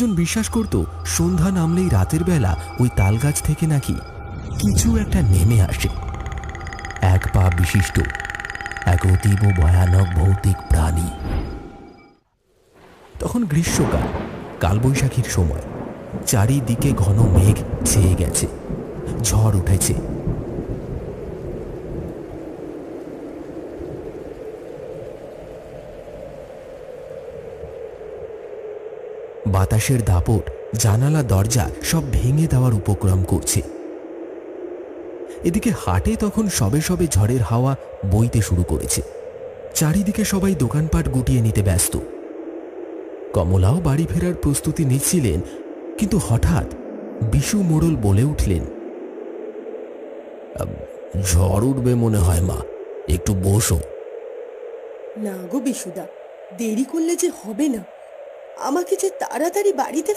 জন বিশ্বাস করত সন্ধ্যা নামলেই রাতের বেলা ওই তালগাছ থেকে নাকি কিছু একটা নেমে আসে, এক পা বিশিষ্ট এক অতীব ভয়ানক ভৌতিক প্রাণী। তখন গ্রীষ্মকাল, কালবৈশাখীর সময়, চারিদিকে ঘন মেঘ ছেয়ে গেছে, ঝড় উঠেছে। বাতাসের দাপট জানালা দরজা সব ভেঙে দেওয়ার উপক্রম করছে। এদিকে হাটে তখন সবে সবে ঝড়ের হাওয়া বইতে শুরু করেছে। চারিদিকে সবাই দোকানপাট গুটিয়ে নিতে ব্যস্ত। কমলাও বাড়ি ফেরার প্রস্তুতি নিচ্ছিলেন, কিন্তু হঠাৎ বিশু মোড়ল বলে উঠলেন, ঝড় উঠবে মনে হয় মা, একটু বসো। না গো বিশুদা, দেরি করলে যে হবে না, আমাকে যে তাড়াতাড়ি বাড়িতে